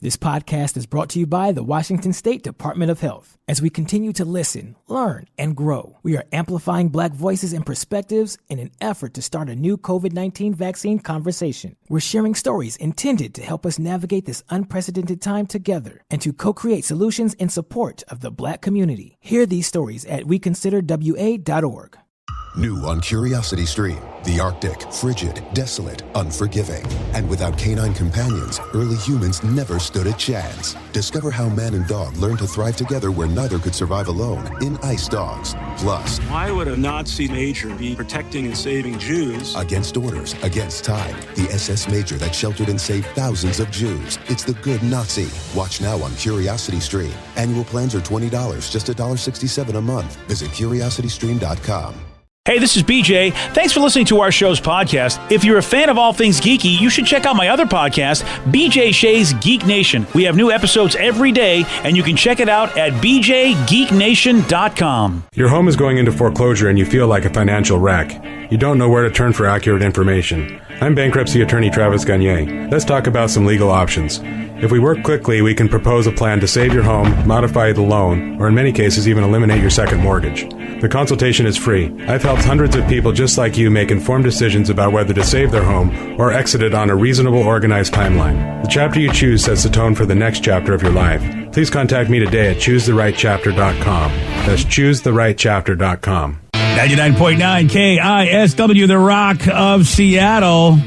This podcast is brought to you by the Washington State Department of Health. As we continue to listen, learn, and grow, we are amplifying Black voices and perspectives in an effort to start a new COVID-19 vaccine conversation. We're sharing stories intended to help us navigate this unprecedented time together and to co-create solutions in support of the Black community. Hear these stories at weconsiderwa.org. New on Curiosity Stream, the Arctic, frigid, desolate, unforgiving. And without canine companions, early humans never stood a chance. Discover how man and dog learn to thrive together where neither could survive alone in Ice Dogs. Plus, why would a Nazi major be protecting and saving Jews? Against orders, against time, the SS Major that sheltered and saved thousands of Jews. It's the Good Nazi. Watch now on Curiosity Stream. Annual plans are $20, just $1.67 a month. Visit curiositystream.com. Hey, this is BJ. Thanks for listening to our show's podcast. If you're a fan of all things geeky, you should check out my other podcast, BJ Shea's Geek Nation. We have new episodes every day, and you can check it out at bjgeeknation.com. Your home is going into foreclosure and you feel like a financial wreck. You don't know where to turn for accurate information. I'm bankruptcy attorney Travis Gagne. Let's talk about some legal options. If we work quickly, we can propose a plan to save your home, modify the loan, or in many cases even eliminate your second mortgage. The consultation is free. I've helped hundreds of people just like you make informed decisions about whether to save their home or exit it on a reasonable, organized timeline. The chapter you choose sets the tone for the next chapter of your life. Please contact me today at choosetherightchapter.com. That's choosetherightchapter.com. 99.9 KISW, the Rock of Seattle.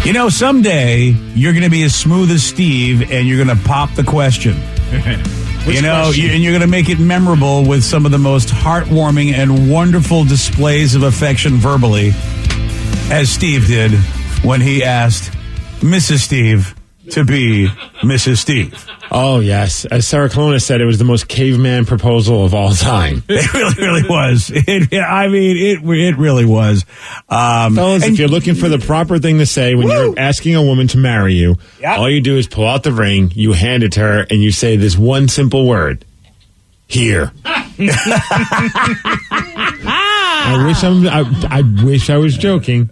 You know, someday you're going to be as smooth as Steve and you're going to pop the question. And you're going to make it memorable with some of the most heartwarming and wonderful displays of affection verbally, as Steve did when he asked Mrs. Steve to be Mrs. Steve. Oh, yes. As Sarah Colonna said, it was the most caveman proposal of all time. It really was. It really was. Fellas, if you're looking for the proper thing to say when you're asking a woman to marry you, all you do is pull out the ring, you hand it to her, and you say this one simple word. Here. I wish I was joking.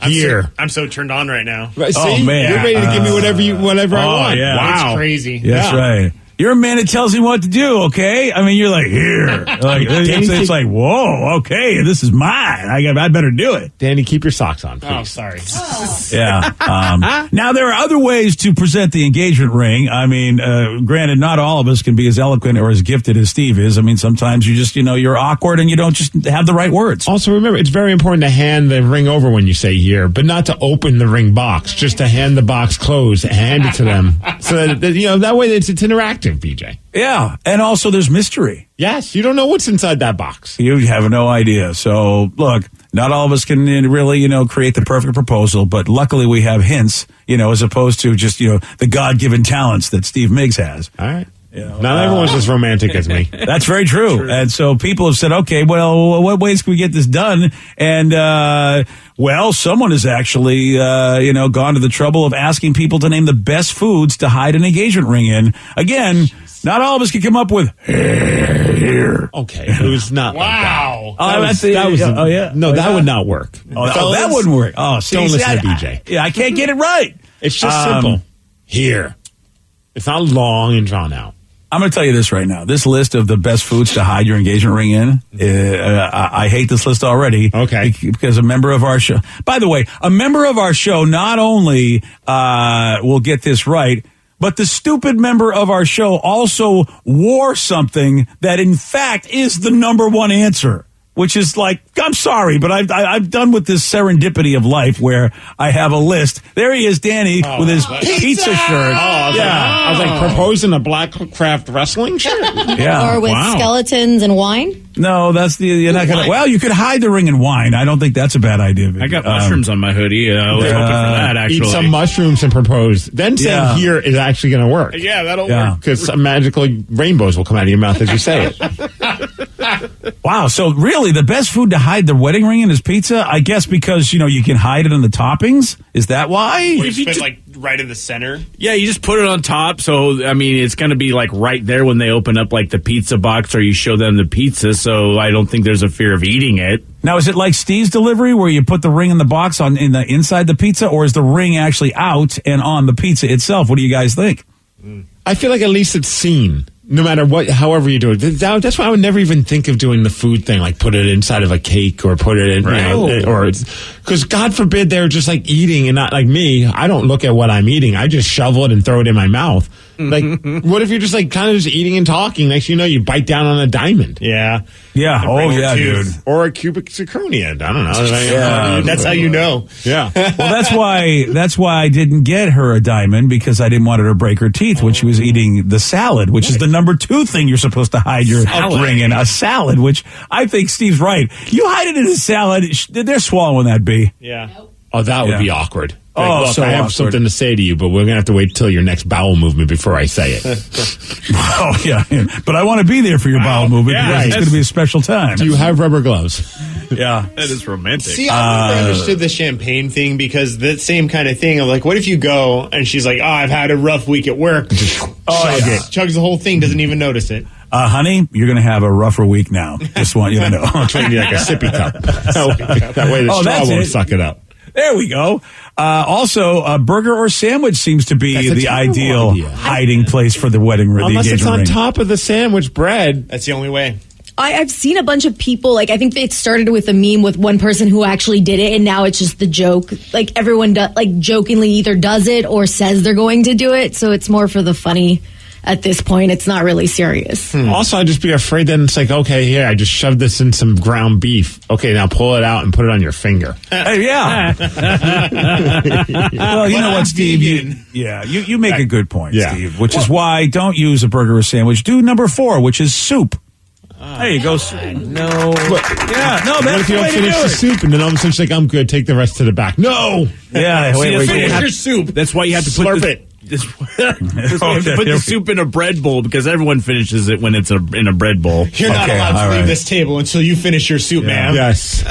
Here. I'm so turned on right now. See? Oh, man. You're ready to give me whatever I want. Yeah. Wow. That's crazy. That's right. You're a man that tells him what to do, okay? I mean, you're like, here. Like, it's like, whoa, okay, this is mine. I better do it. Danny, keep your socks on, please. Oh, sorry. Yeah. Now, there are other ways to present the engagement ring. I mean, granted, not all of us can be as eloquent or as gifted as Steve is. I mean, sometimes you just, you're awkward and you don't just have the right words. Also, remember, it's very important to hand the ring over when you say here, but not to open the ring box, just to hand the box closed, hand it to them. So that, that way it's interactive. BJ. Yeah, and also there's mystery. Yes, you don't know what's inside that box. You have no idea. So, look, not all of us can really, create the perfect proposal, but luckily we have hints, as opposed to just, the God-given talents that Steve Miggs has. All right. Not everyone's as romantic as me. That's very true. And so people have said, okay, well, what ways can we get this done? And, someone has actually, gone to the trouble of asking people to name the best foods to hide an engagement ring in. Again, not all of us can come up with here. Okay, it was not like that. That would not work. That wouldn't work. Oh, see, don't listen to BJ. I can't get it right. It's just simple. Here. It's not long and drawn out. I'm going to tell you this right now. This list of the best foods to hide your engagement ring in, I hate this list already. Okay. Because a member of our show, by the way, a member of our show not only will get this right, but the stupid member of our show also wore something that in fact is the number one answer. Which is like, I'm sorry, but I've done with this serendipity of life where I have a list. There he is, Danny, with his pizza shirt. I was like proposing a Black Craft wrestling shirt. Yeah, or with skeletons and wine. No, you're not gonna. Well, you could hide the ring in wine. I don't think that's a bad idea. I got mushrooms on my hoodie. I was hoping for that. Actually, eat some mushrooms and propose. Then saying here is actually going to work. Yeah, that'll work because magically rainbows will come out of your mouth as you say it. Wow. So really, the best food to hide the wedding ring in is pizza? I guess because, you can hide it in the toppings? Is that why? If you put right in the center. Yeah, you just put it on top. So, it's going to be right there when they open up the pizza box or you show them the pizza. So I don't think there's a fear of eating it. Now, is it like Steve's delivery where you put the ring in the box inside the pizza, or is the ring actually out and on the pizza itself? What do you guys think? I feel like at least it's seen. No matter however you do it. That's why I would never even think of doing the food thing, like put it inside of a cake or put it in, because God forbid they're just eating and not like me. I don't look at what I'm eating. I just shovel it and throw it in my mouth. What if you're just kind of just eating and talking? Next you know, you bite down on a diamond. Yeah. Yeah. Oh, yeah, dude. Or a cubic zirconia. I don't know. That's how you know. Yeah. Well, that's why I didn't get her a diamond, because I didn't want her to break her teeth when she was eating the salad, which is the number 2 thing you're supposed to hide your ring in, a salad, which I think Steve's right. You hide it in a salad, they're swallowing that bee. Yeah. Oh, that would be awkward. Look, so I have awkward. something to say to you, but we're going to have to wait till your next bowel movement before I say it. Oh, yeah. But I want to be there for your bowel movement, because it's going to be a special time. Do you have rubber gloves? Yeah. That is romantic. See, I never understood the champagne thing, because the same kind of thing of what if you go and she's like, I've had a rough week at work. Chugs the whole thing, doesn't even notice it. Honey, you're going to have a rougher week now. Just want you to know. I'm trying to be like a sippy cup. That way the straw won't suck it up. There we go. Also, a burger or sandwich seems to be the ideal hiding place for the wedding ring. Unless it's on ring. top of the sandwich bread. That's the only way. I've seen a bunch of people, I think it started with a meme with one person who actually did it, and now it's just the joke. Everyone jokingly either does it or says they're going to do it, so it's more for the funny at this point. It's not really serious. Also, I'd just be afraid then it's okay, here, I just shoved this in some ground beef. Okay, now pull it out and put it on your finger. Hey, yeah. Well, you know what, Steve? You make a good point, Steve, which is why don't use a burger or sandwich. Do number 4, which is soup. There you go. No. That's what if you the way don't finish to do the it. soup and then all of a sudden she's I'm good, take the rest to the back. No! Yeah, Finish your soup. That's why you have to Slurp put it. That's why you have to put the soup in a bread bowl, because everyone finishes it when it's in a bread bowl. You're not allowed to leave this table until you finish your soup, ma'am. Yes.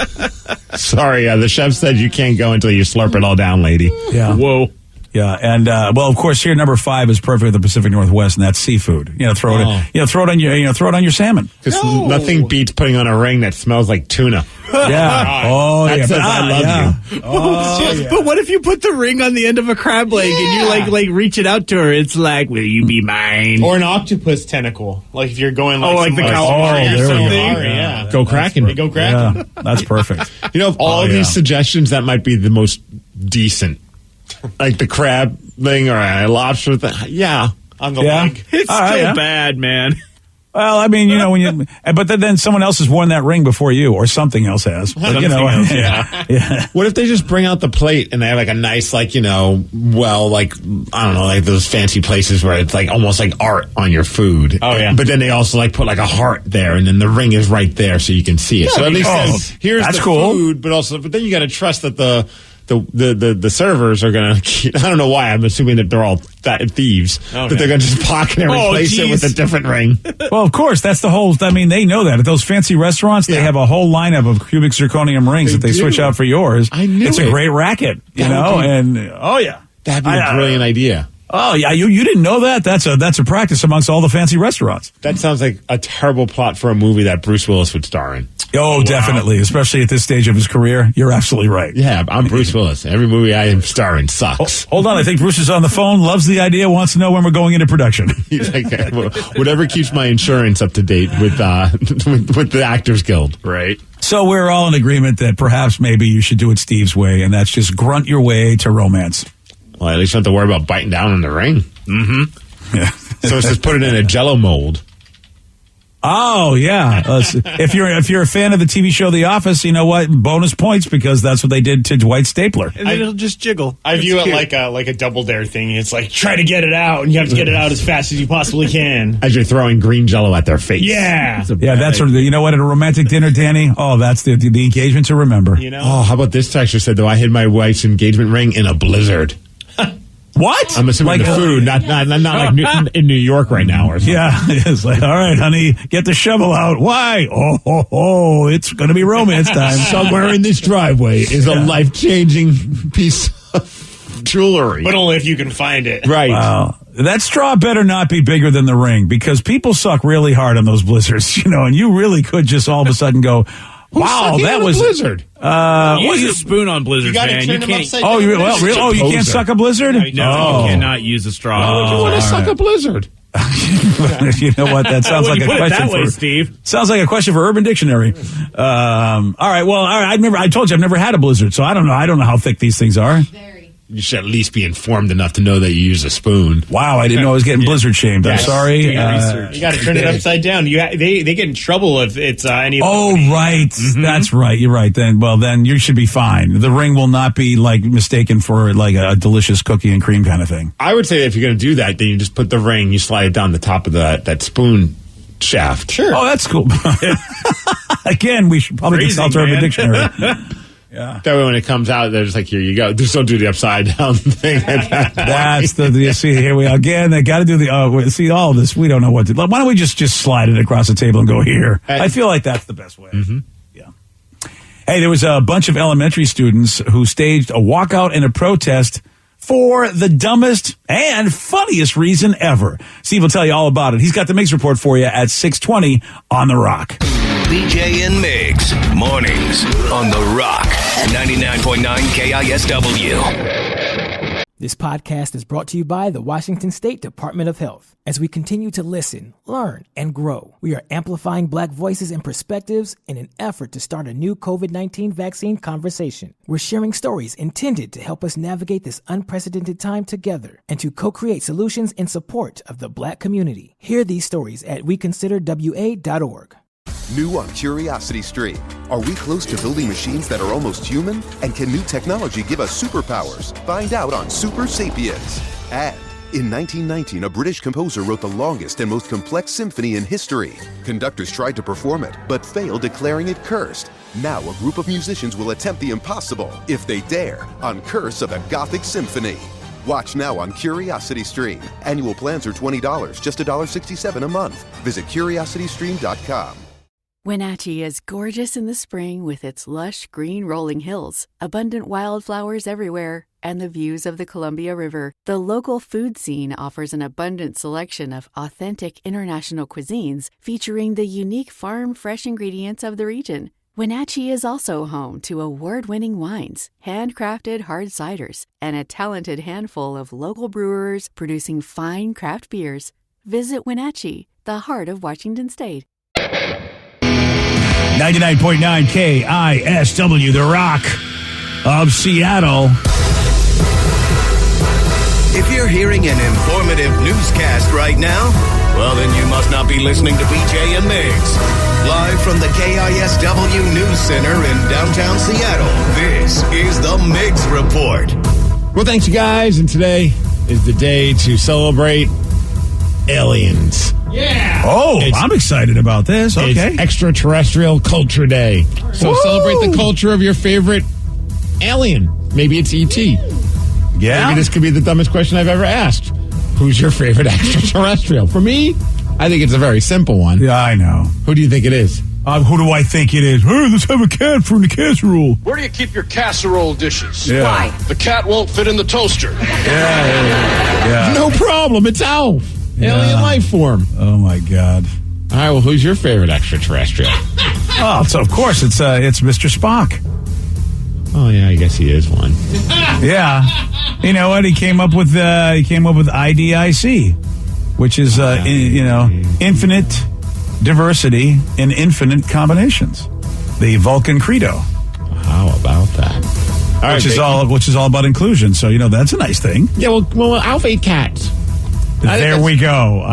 Sorry, the chef said you can't go until you slurp it all down, lady. Yeah. Whoa. Yeah, and of course, here number 5 is perfect in the Pacific Northwest, and that's seafood. Throw it on your salmon. Because nothing beats putting on a ring that smells like tuna. Yeah. Oh, that yeah. says I love you. Oh, But what if you put the ring on the end of a crab leg and you reach it out to her? It's will you be mine? Or an octopus tentacle. If you're going the calamari or there we something. go. Yeah. Go Kraken. Go Kraken. Yeah, that's perfect. Of all these suggestions, that might be the most decent. Like the crab thing or a lobster thing. Yeah. On the leg. It's still bad, man. Well, I mean, but then someone else has worn that ring before you, or something else has. But, yeah. What if they just bring out the plate and they have a nice, I don't know, those fancy places where it's almost like art on your food. Oh, yeah. But then they also put a heart there, and then the ring is right there so you can see it. So at least here's that's the cool. food, but then you got to trust that the servers are going to, I don't know why, I'm assuming that they're all thieves, that they're going to just pocket and replace it with a different ring. Well, of course, that's the whole, they know that. At those fancy restaurants, they have a whole lineup of cubic zirconium rings that they switch out for yours. I knew it's a great racket, That'd be a brilliant idea. Oh, yeah, you didn't know that? That's a practice amongst all the fancy restaurants. That sounds like a terrible plot for a movie that Bruce Willis would star in. Oh, definitely, especially at this stage of his career. You're absolutely right. Yeah, I'm Bruce Willis. Every movie I am starring sucks. Hold on, I think Bruce is on the phone, loves the idea, wants to know when we're going into production. He's like, whatever keeps my insurance up to date with the Actors Guild. Right. So we're all in agreement that perhaps maybe you should do it Steve's way, and that's just grunt your way to romance. Well, at least you don't have to worry about biting down on the ring. Mm-hmm. Yeah. So it's just put it in a Jell-O mold. Oh, yeah. If you're a fan of the TV show The Office, you know what? Bonus points, because that's what they did to Dwight Stapler. And then it'll just jiggle. I view it like a double dare thing. It's try to get it out, and you have to get it out as fast as you possibly can. As you're throwing green Jell-O at their face. Yeah. That's you know what? At a romantic dinner, Danny, that's the engagement to remember. Oh, how about this texture said, though, I hid my wife's engagement ring in a blizzard. What? I'm assuming the food, not like in New York right now or something. Yeah, it's like, all right, honey, get the shovel out. Why? Oh, it's going to be romance time. Somewhere in this driveway is a life-changing piece of jewelry. But only if you can find it. Right. Wow. That straw better not be bigger than the ring, because people suck really hard on those blizzards, and you really could just all of a sudden go, wow, that was a blizzard. Use a spoon on blizzards, man. You can't. Oh, you can't suck a blizzard? No, you cannot use a straw. Why would you want to suck a blizzard? You know what? That sounds like a question for Steve. Sounds like a question for Urban Dictionary. All right. Well, I told you I've never had a blizzard, so I don't know. I don't know how thick these things are. You should at least be informed enough to know that you use a spoon. Wow, I didn't know I was getting blizzard shamed. I'm sorry. You got to turn it upside down. They get in trouble if it's any. Oh, right. Mm-hmm. That's right. You're right. Then you should be fine. The ring will not be mistaken for a delicious cookie and cream kind of thing. I would say that if you're going to do that, then you just put the ring, you slide it down the top of that spoon shaft. Sure. Oh, that's cool. Again, we should probably consult Urban Dictionary. Yeah. That way when it comes out, they're just like, here you go. Just don't do the upside down thing. That's you see, here we are. Again, they got to do see all of this. We don't know what to do. Why don't we just slide it across the table and go here? I feel like that's the best way. Mm-hmm. Yeah. Hey, there was a bunch of elementary students who staged a walkout and a protest for the dumbest and funniest reason ever. Steve will tell you all about it. He's got the Mix Report for you at 6:20 on The Rock. BJ and Migs, mornings on The Rock, 99.9 KISW. This podcast is brought to you by the Washington State Department of Health. As we continue to listen, learn, and grow, we are amplifying Black voices and perspectives in an effort to start a new COVID-19 vaccine conversation. We're sharing stories intended to help us navigate this unprecedented time together and to co-create solutions in support of the Black community. Hear these stories at weconsiderwa.org. New on Curiosity Stream. Are we close to building machines that are almost human? And can new technology give us superpowers? Find out on Super Sapiens. And in 1919, a British composer wrote the longest and most complex symphony in history. Conductors tried to perform it, but failed, declaring it cursed. Now a group of musicians will attempt the impossible, if they dare, on Curse of a Gothic Symphony. Watch now on Curiosity Stream. Annual plans are $20, just $1.67 a month. Visit curiositystream.com. Wenatchee is gorgeous in the spring with its lush green rolling hills, abundant wildflowers everywhere, and the views of the Columbia River. The local food scene offers an abundant selection of authentic international cuisines featuring the unique farm-fresh ingredients of the region. Wenatchee is also home to award-winning wines, handcrafted hard ciders, and a talented handful of local brewers producing fine craft beers. Visit Wenatchee, the heart of Washington State. 99.9 KISW, The Rock of Seattle. If you're hearing an informative newscast right now, well, then you must not be listening to BJ and Migs. Live from the KISW News Center in downtown Seattle, this is the Migs Report. Well, thanks, you guys. And today is the day to celebrate aliens. Yeah. Oh, I'm excited about this. Okay. It's Extraterrestrial Culture Day. So celebrate the culture of your favorite alien. Maybe it's E.T. Yeah. Maybe this could be the dumbest question I've ever asked. Who's your favorite extraterrestrial? For me, I think it's a very simple one. Yeah, I know. Who do you think it is? Who do I think it is? Hey, let's have a cat from the casserole. Where do you keep your casserole dishes? Yeah. Why? The cat won't fit in the toaster. Yeah. No problem. It's Alf. Alien life form. Oh, my God. All right, well, who's your favorite extraterrestrial? Oh, so of course, it's Mr. Spock. Oh, yeah, I guess he is one. Yeah. You know what? He came up with IDIC, which is, infinite diversity in infinite combinations. The Vulcan Credo. How about that? Which is all about inclusion. So, that's a nice thing. Yeah, well, Alf ate cats. There we go.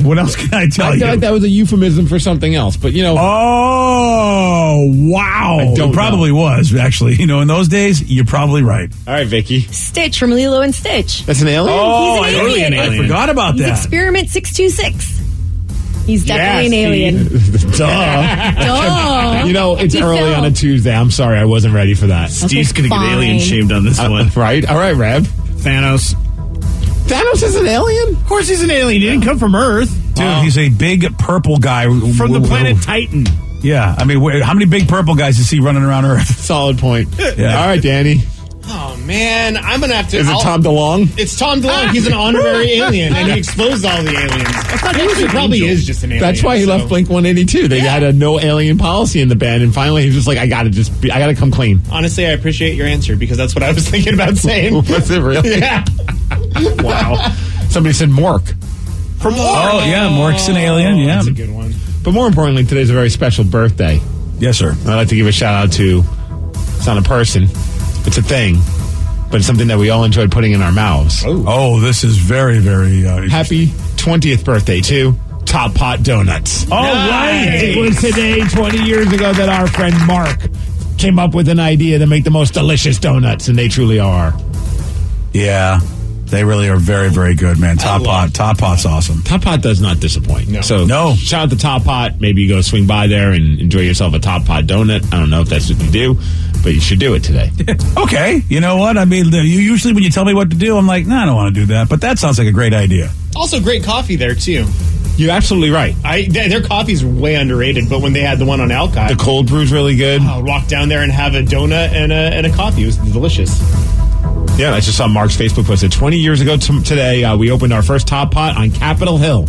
What else can I tell you? I thought that was a euphemism for something else, but Oh, wow. It probably was, actually. In those days, you're probably right. All right, Vicky. Stitch from Lilo and Stitch. That's an alien? Oh, he's an alien. I forgot about He's that. Experiment 626. He's definitely an alien. Duh. It's early on a Tuesday. I'm sorry, I wasn't ready for that. Steve's going to get alien shamed on this one. Right? All right, Rev. Thanos. Thanos is an alien? Of course he's an alien. He didn't come from Earth. Dude, he's a big purple guy. From the planet Titan. Yeah, I mean, how many big purple guys you see running around Earth? Solid point. Yeah. All right, Danny. Oh, man. I'm going to have to... Is it Tom DeLonge? It's Tom DeLonge. He's an honorary alien, and he exposed all the aliens. I thought he probably is just an alien. That's why he left Blink-182. They had a no alien policy in the band, and finally he was just like, I got to come clean. Honestly, I appreciate your answer, because that's what I was thinking about saying. Was it really? Yeah. Wow. Somebody said Mork. From Oh, yeah, Mork's an alien, yeah. That's a good one. But more importantly, today's a very special birthday. Yes, sir. I'd like to give a shout out to, it's not a person, it's a thing, but it's something that we all enjoyed putting in our mouths. Oh, this is very, very... Happy 20th birthday to Top Pot Donuts. Oh, right. It was today, 20 years ago, that our friend Mark came up with an idea to make the most delicious donuts, and they truly are. Yeah, they really are very, very good, man. Top Pot's awesome. Top Pot does not disappoint. No. So No. shout out to Top Pot. Maybe you go swing by there and enjoy yourself a Top Pot donut. I don't know if that's what you do, but you should do it today. Okay, you know what? I mean, usually when you tell me what to do, I'm like, no, I don't want to do that. But that sounds like a great idea. Also, great coffee there, too. You're absolutely right. Their coffee's way underrated, but when they had the one on Alki... The cold brew's really good. I'll walk down there and have a donut and a coffee. It was delicious. Yeah, I just saw Mark's Facebook post. 20 years ago today, we opened our first Top Pot on Capitol Hill.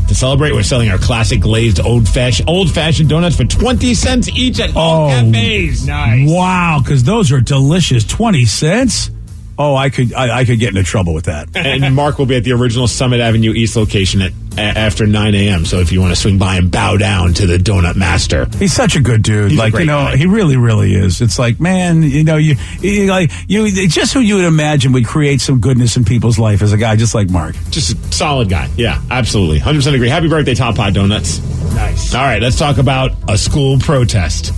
To celebrate, we're selling our classic glazed old-fashioned donuts for 20 cents each at all cafes. Nice. Wow, because those are delicious. 20 cents? Oh, I could get into trouble with that. And Mark will be at the original Summit Avenue East location after 9 a.m. So if you want to swing by and bow down to the donut master. He's such a good dude. He's a great guy. He really, really is. It's like, man, you just who you would imagine would create some goodness in people's life as a guy just like Mark. Just a solid guy. Yeah, absolutely. 100% agree. Happy birthday, Top Pot Donuts. Nice. All right, let's talk about a school protest.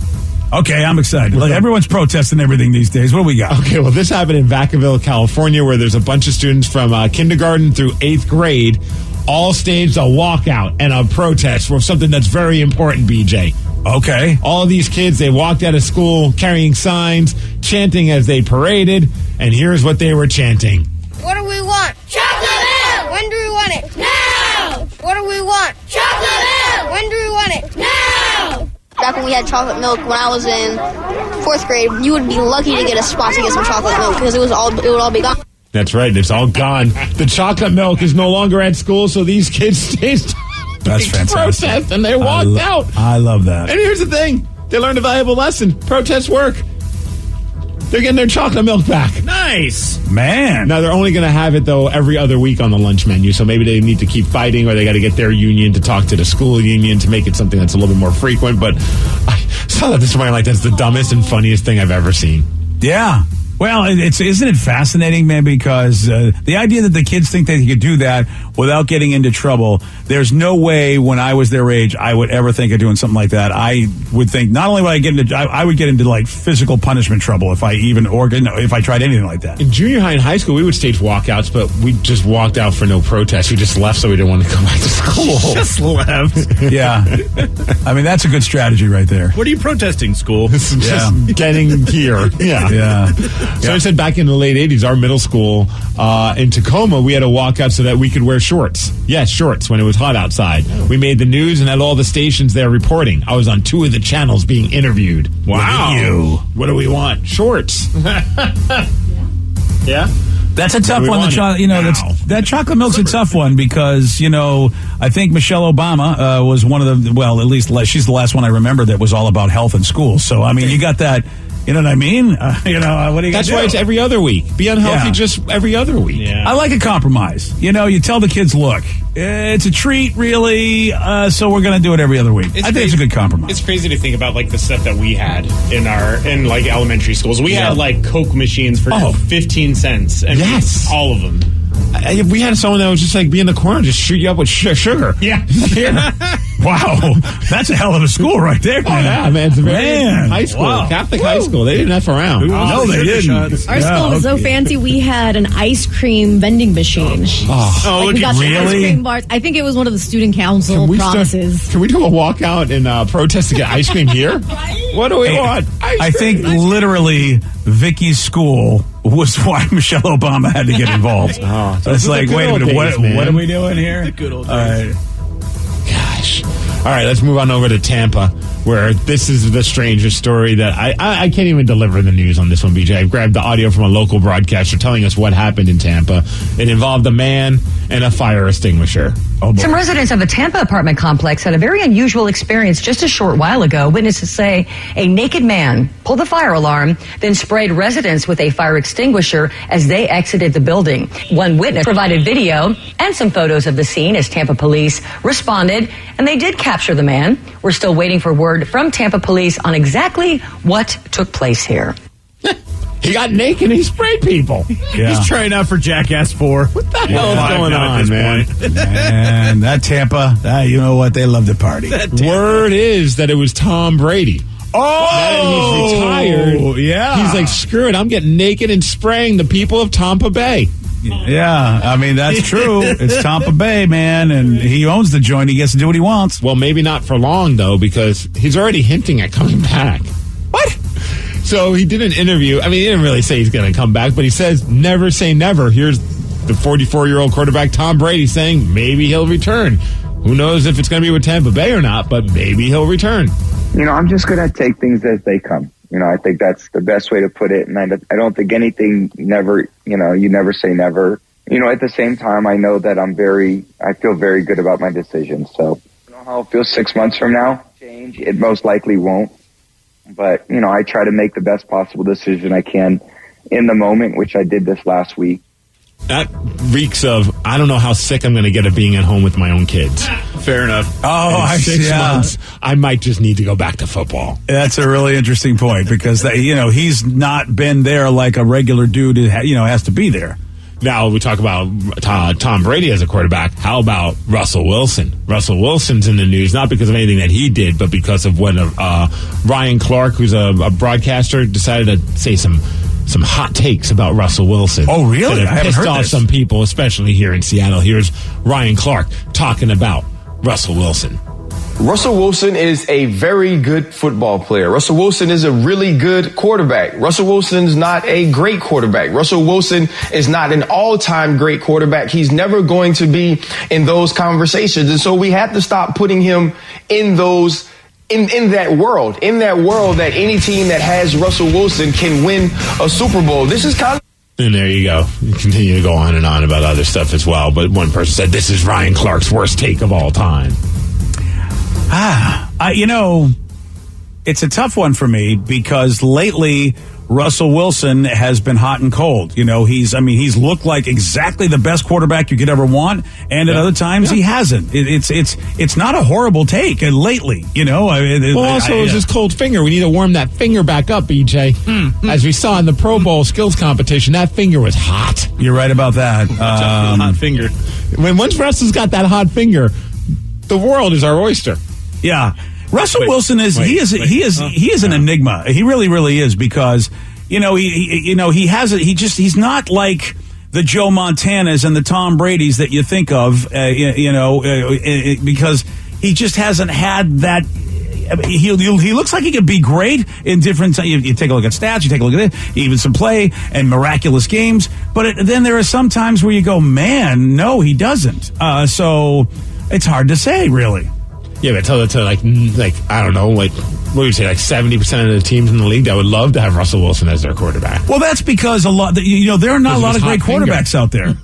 Okay, I'm excited. Like, everyone's protesting everything these days. What do we got? Okay, well, this happened in Vacaville, California, where there's a bunch of students from kindergarten through 8th grade all staged a walkout and a protest for something that's very important, BJ. Okay. All of these kids, they walked out of school carrying signs, chanting as they paraded, and here's what they were chanting. What do we want? Chocolate milk! When do we want it? Now! What do we want? Chocolate milk! When do we want it? Now! Back when we had chocolate milk, when I was in 4th grade, you would be lucky to get a spot to get some chocolate milk because it would all be gone. That's right. It's all gone. The chocolate milk is no longer at school, so these kids staged That's fantastic. protest and they walked out. I love that. And here's the thing. They learned a valuable lesson. Protests work. They're getting their chocolate milk back. Nice. Man. Now, they're only going to have it, though, every other week on the lunch menu, so maybe they need to keep fighting or they got to get their union to talk to the school union to make it something that's a little bit more frequent. But I saw that this morning, like, that's the dumbest and funniest thing I've ever seen. Yeah. Well, isn't it fascinating, man? Because the idea that the kids think they could do that without getting into trouble, there's no way when I was their age I would ever think of doing something like that. I would think not only would I get into, I would get into like physical punishment trouble if I tried anything like that. In junior high and high school, we would stage walkouts, but we just walked out for no protest. We just left, so we didn't want to come back to school. Just left. Yeah. I mean, that's a good strategy right there. What are you protesting, school? Just getting here. Yeah. Yeah. So I said back in the late 80s, our middle school in Tacoma, we had a walkout so that we could wear shorts. Yes, shorts when it was hot outside. We made the news and had all the stations there reporting. I was on 2 of the channels being interviewed. Wow. Look at you. What do we want? Shorts. Yeah? That's a tough one. That chocolate milk's a tough one because, I think Michelle Obama was one of the, well, at least she's the last one I remember that was all about health in school. So, I mean, you got that. You know what I mean? What do you That's why it's every other week. Be unhealthy just every other week. Yeah. I like a compromise. You tell the kids, look, it's a treat, really, so we're going to do it every other week. I think it's a good compromise. It's crazy to think about, like, the stuff that we had in elementary schools. We had, like, Coke machines for 15 cents. And all of them. If we had someone that was just like be in the corner, just shoot you up with sugar. Yeah. Wow. That's a hell of a school right there, man. Oh, yeah, man. It's a very high school. Wow. Catholic high school. They didn't F around. No, they didn't. Our school was so fancy, we had an ice cream vending machine. We got really? Ice cream bars. I think it was one of the student council promises. Can we do a walkout and protest to get ice cream here? Right? What do we want? I think literally Vicky's school was why Michelle Obama had to get involved. So it's like, wait a minute, what are we doing here? The good old days. All right. Gosh. All right, let's move on over to Tampa, where this is the strangest story that I can't even deliver the news on this one, BJ. I've grabbed the audio from a local broadcaster telling us what happened in Tampa. It involved a man and a fire extinguisher. Oh, boy. Some residents of a Tampa apartment complex had a very unusual experience just a short while ago. Witnesses say a naked man pulled the fire alarm, then sprayed residents with a fire extinguisher as they exited the building. One witness provided video and some photos of the scene as Tampa police responded, and they did capture the man. We're still waiting for word from Tampa police on exactly what took place here. He got naked and he sprayed people. Yeah. He's trying out for Jackass 4. What the hell is going on, man? And that Tampa, you know what? They love to party. Word is that it was Tom Brady. Oh! Now that he's retired. Yeah. He's like, screw it. I'm getting naked and spraying the people of Tampa Bay. Yeah, I mean, that's true. It's Tampa Bay, man, and he owns the joint. He gets to do what he wants. Well, maybe not for long, though, because he's already hinting at coming back. What? So he did an interview. I mean, he didn't really say he's going to come back, but he says, never say never. Here's the 44-year-old quarterback Tom Brady saying maybe he'll return. Who knows if it's going to be with Tampa Bay or not, but maybe he'll return. You know, I'm just going to take things as they come. You know, I think that's the best way to put it. And I don't think anything never, you know, you never say never. You know, at the same time, I know that I feel very good about my decision. So I don't know how it feels 6 months from now. Change. It most likely won't. But, you know, I try to make the best possible decision I can in the moment, which I did this last week. That reeks of, I don't know how sick I'm going to get of being at home with my own kids. Fair enough. Oh, in 6 months, I might just need to go back to football. That's a really interesting point because, you know, he's not been there like a regular dude, you know, has to be there. Now, we talk about Tom Brady as a quarterback. How about Russell Wilson? Russell Wilson's in the news, not because of anything that he did, but because of when Ryan Clark, who's a broadcaster, decided to say some hot takes about Russell Wilson. Oh, really? That have pissed off some people, especially here in Seattle. Here's Ryan Clark talking about Russell Wilson. Russell Wilson is a very good football player. Russell Wilson is a really good quarterback. Russell Wilson's not a great quarterback. Russell Wilson is not an all-time great quarterback. He's never going to be in those conversations. And so we have to stop putting him in those in that world that any team that has Russell Wilson can win a Super Bowl. This is kind of... And there you go. You continue to go on and on about other stuff as well. But one person said, this is Ryan Clark's worst take of all time. You know, it's a tough one for me because lately Russell Wilson has been hot and cold. You know, he's looked like exactly the best quarterback you could ever want, and at other times he hasn't. It's not a horrible take lately, you know. It's his cold finger. We need to warm that finger back up, BJ. As we saw in the Pro Bowl skills competition, that finger was hot. You're right about that. Hot finger. Once Russell's got that hot finger, the world is our oyster. Yeah. Russell Wilson is an enigma. He really, really is because, you know, he's not like the Joe Montanas and the Tom Bradys that you think of, because he just hasn't had that. He looks like he could be great in different. You take a look at stats, you take a look at it, even some play and miraculous games. But then there are some times where you go, man, no, he doesn't. So it's hard to say, really. Yeah, but tell it to like I don't know, like what would you say, like 70% of the teams in the league that would love to have Russell Wilson as their quarterback. Well, that's because there are not a lot of great quarterbacks out there.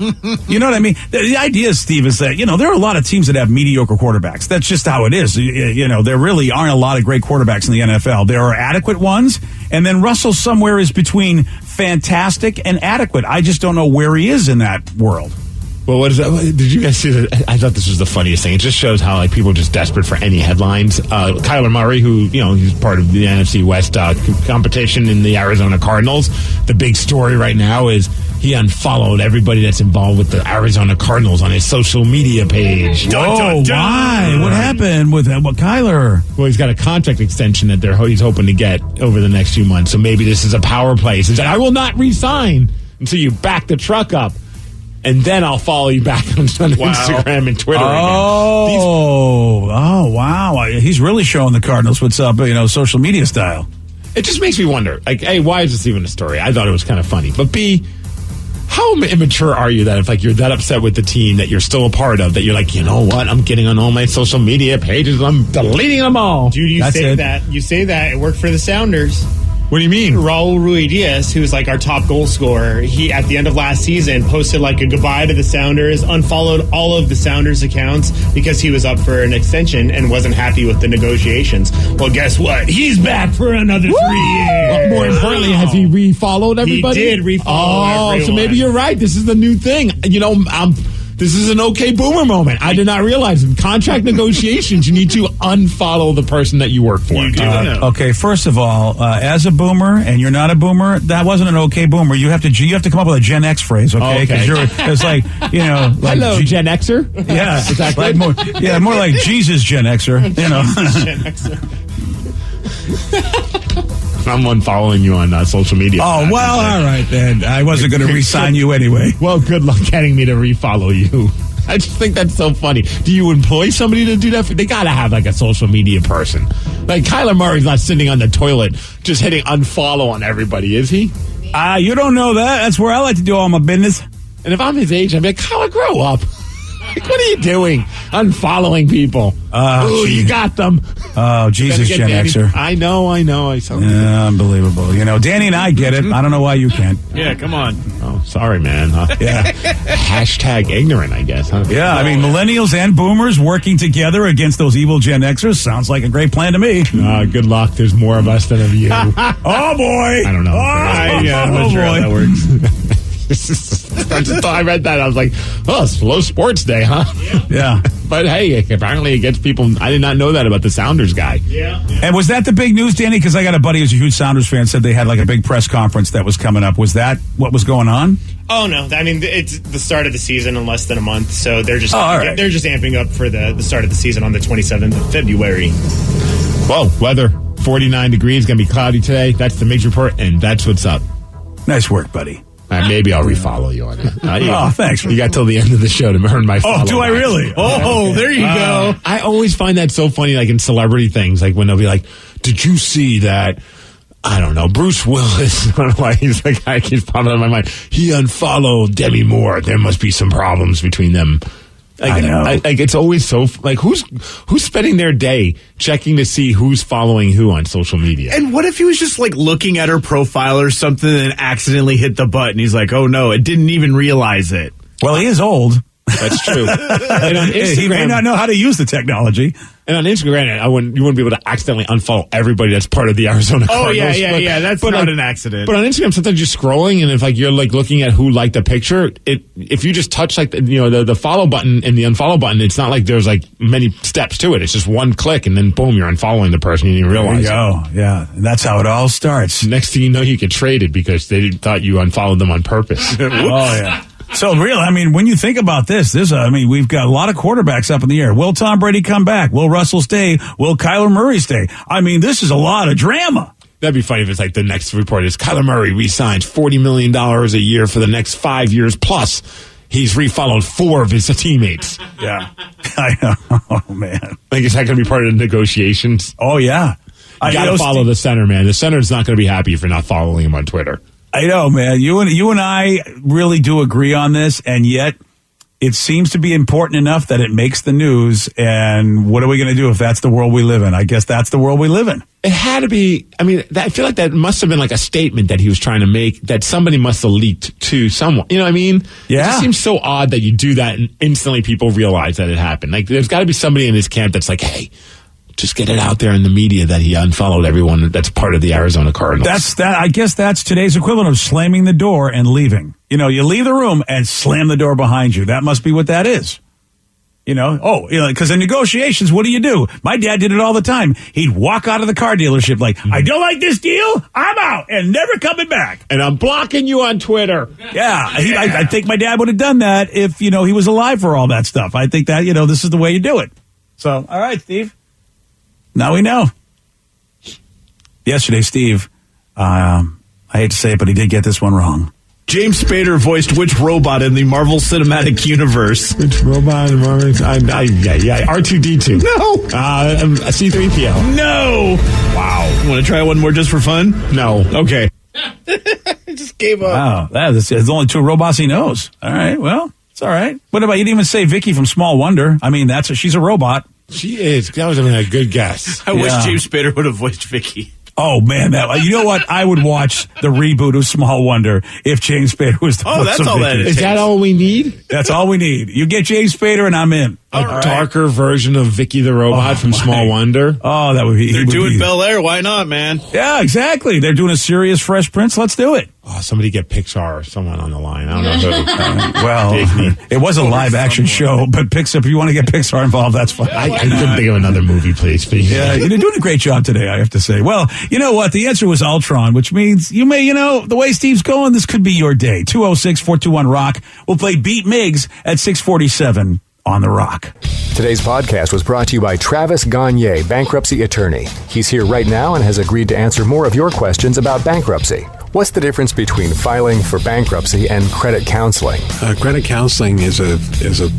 You know what I mean? The idea, Steve, is that there are a lot of teams that have mediocre quarterbacks. That's just how it is. You know, there really aren't a lot of great quarterbacks in the NFL. There are adequate ones, and then Russell somewhere is between fantastic and adequate. I just don't know where he is in that world. Well, what is that? Did you guys see that? I thought this was the funniest thing. It just shows how people are just desperate for any headlines. Kyler Murray, who, he's part of the NFC West competition in the Arizona Cardinals. The big story right now is he unfollowed everybody that's involved with the Arizona Cardinals on his social media page. Whoa, why? What happened with Kyler? Well, he's got a contract extension that he's hoping to get over the next few months. So maybe this is a power play. He says, I will not re-sign until you back the truck up. and then I'll follow you back on Instagram and Twitter. Oh, wow. He's really showing the Cardinals what's up, social media style. It just makes me wonder, like, A, why is this even a story? I thought it was kind of funny. But B, how immature are you that if, like, you're that upset with the team that you're still a part of, that you're like, you know what, I'm getting on all my social media pages, I'm deleting them all. Dude, you say that. It worked for the Sounders. What do you mean? Raul Ruiz, who's like our top goal scorer, he at the end of last season posted like a goodbye to the Sounders, unfollowed all of the Sounders accounts because he was up for an extension and wasn't happy with the negotiations. Well, guess what? He's back for another 3 years. Well, more importantly, has he refollowed everybody? He did refollow everyone. So maybe you're right. This is the new thing. This is an okay boomer moment. I did not realize in contract negotiations you need to unfollow the person that you work for. Okay, first of all, as a boomer, and you're not a boomer, that wasn't an okay boomer. You have to come up with a Gen X phrase, okay? Because it's like, hello, Gen Xer. Yeah, exactly. More like Jesus Gen Xer. Gen Xer. I'm unfollowing you on social media. Oh, well, all right, then. I wasn't going to re-sign you anyway. Well, good luck getting me to refollow you. I just think that's so funny. Do you employ somebody to do that? They got to have, like, a social media person. Like, Kyler Murray's not sitting on the toilet just hitting unfollow on everybody, is he? You don't know that. That's where I like to do all my business. And if I'm his age, I'd be like, Kyler, grow up. Like, what are you doing? Unfollowing people. You got them. Oh, Jesus, Gen Xer. I know. Unbelievable. Danny and I get it. I don't know why you can't. Yeah, come on. Oh, sorry, man. Yeah. Hashtag ignorant, I guess. Huh? Yeah, I mean, millennials and boomers working together against those evil Gen Xers sounds like a great plan to me. Good luck. There's more of us than of you. Oh, boy. I don't know. I'm not sure how that works. I read that. I was like, slow sports day, huh? Yeah. But hey, apparently it gets people. I did not know that about the Sounders guy. Yeah. And was that the big news, Danny? Because I got a buddy who's a huge Sounders fan, said they had like a big press conference that was coming up. Was that what was going on? Oh, no. I mean, it's the start of the season in less than a month, so they're just they're just amping up for the start of the season on the 27th of February. Well, weather, 49 degrees, going to be cloudy today. That's the Major Report, and that's what's up. Nice work, buddy. Maybe I'll refollow you on it. Thanks. You got till the end of the show to earn my follow. Oh, do I really? Oh, there you go. I always find that so funny, like in celebrity things, like when they'll be like, did you see that? I don't know, Bruce Willis. I don't know why he's the guy keeps popping in my mind. He unfollowed Demi Moore. There must be some problems between them. I know. Like it's always so like who's spending their day checking to see who's following who on social media? And what if he was just like looking at her profile or something and accidentally hit the button? He's like, oh no, it didn't even realize it. Well, he is old. That's true. And on Instagram, he may not know how to use the technology. And on Instagram, you wouldn't be able to accidentally unfollow everybody that's part of the Arizona Cardinals. Yeah. That's not an accident. But on Instagram, sometimes you're scrolling, and if like you're like looking at who liked the picture, if you just touch like the follow button and the unfollow button, it's not like there's like many steps to it. It's just one click, and then boom, you're unfollowing the person. You didn't realize. There you go. Yeah, and that's how it all starts. Next thing you know, you get traded because they thought you unfollowed them on purpose. Oh yeah. So, really, I mean, when you think about this, we've got a lot of quarterbacks up in the air. Will Tom Brady come back? Will Russell stay? Will Kyler Murray stay? I mean, this is a lot of drama. That'd be funny if it's like the next report is Kyler Murray re-signs $40 million a year for the next 5 years, plus he's refollowed 4 of his teammates. Yeah. I know. Oh, man. Like, is that going to be part of the negotiations? Oh, yeah. You got to follow the center, man. The center's not going to be happy if you're not following him on Twitter. I know, man. You and I really do agree on this, and yet it seems to be important enough that it makes the news. And what are we going to do if that's the world we live in? I guess that's the world we live in. It had to be. I mean, I feel like that must have been like a statement that he was trying to make that somebody must have leaked to someone. You know what I mean? Yeah. It just seems so odd that you do that and instantly people realize that it happened. Like, there's got to be somebody in his camp that's like, hey, just get it out there in the media that he unfollowed everyone that's part of the Arizona Cardinals. I guess that's today's equivalent of slamming the door and leaving. You leave the room and slam the door behind you. That must be what that is. Because in negotiations, what do? My dad did it all the time. He'd walk out of the car dealership like, I don't like this deal, I'm out, and never coming back. And I'm blocking you on Twitter. Yeah, I think my dad would have done that if, he was alive for all that stuff. I think that, this is the way you do it. So, all right, Steve. Now we know. Yesterday, Steve, I hate to say it, but he did get this one wrong. James Spader voiced which robot in the Marvel Cinematic Universe? Which robot in Marvel? R2-D2. No. C-3PO. No. Wow. You want to try one more just for fun? No. Okay. I just gave up. Wow. That's only 2 robots he knows. All right. Well, it's all right. What about, you didn't even say Vicky from Small Wonder. I mean, she's a robot. She is. That was a good guess. I wish James Spader would have voiced Vicky. Oh, man. You know what? I would watch the reboot of Small Wonder if James Spader was the voice that's of all Vicky. that is. Is that all we need? That's all we need. You get James Spader and I'm in. A darker version of Vicky the Robot from Small Wonder? Oh, that would be... They're doing Bel Air. Why not, man? Yeah, exactly. They're doing a serious Fresh Prince. Let's do it. Oh, somebody get Pixar or someone on the line. I don't know who. Well, it was a live-action show, but Pixar, if you want to get Pixar involved, that's fine. I couldn't think of another movie, please. Yeah, you're doing a great job today, I have to say. Well, you know what? The answer was Ultron, which means you may, the way Steve's going, this could be your day. 206-421-ROCK. We'll play Beat Miggs at 647 on The Rock. Today's podcast was brought to you by Travis Gagne, bankruptcy attorney. He's here right now and has agreed to answer more of your questions about bankruptcy. What's the difference between filing for bankruptcy and credit counseling? Credit counseling is a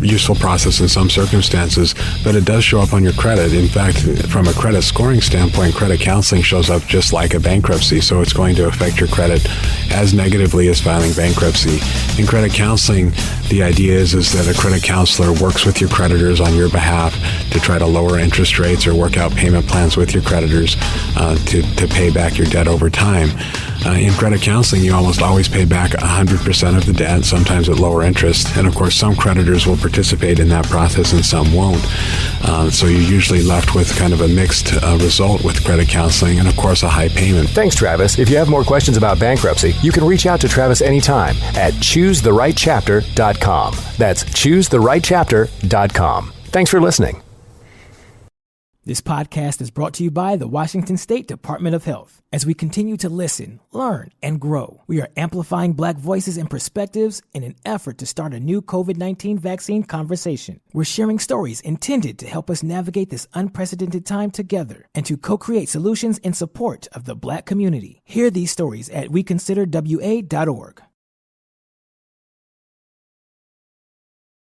useful process in some circumstances, but it does show up on your credit. In fact, from a credit scoring standpoint, credit counseling shows up just like a bankruptcy, so it's going to affect your credit as negatively as filing bankruptcy. In credit counseling, the idea is that a credit counselor works with your creditors on your behalf to try to lower interest rates or work out payment plans with your creditors to pay back your debt over time. In credit counseling, you almost always pay back 100% of the debt, sometimes at lower interest. And of course, some creditors will participate in that process and some won't. So you're usually left with kind of a mixed result with credit counseling and, of course, a high payment. Thanks, Travis. If you have more questions about bankruptcy, you can reach out to Travis anytime at ChooseTheRightChapter.com. That's ChooseTheRightChapter.com. Thanks for listening. This podcast is brought to you by the Washington State Department of Health. As we continue to listen, learn, and grow, we are amplifying Black voices and perspectives in an effort to start a new COVID-19 vaccine conversation. We're sharing stories intended to help us navigate this unprecedented time together and to co-create solutions in support of the Black community. Hear these stories at WeConsiderWA.org.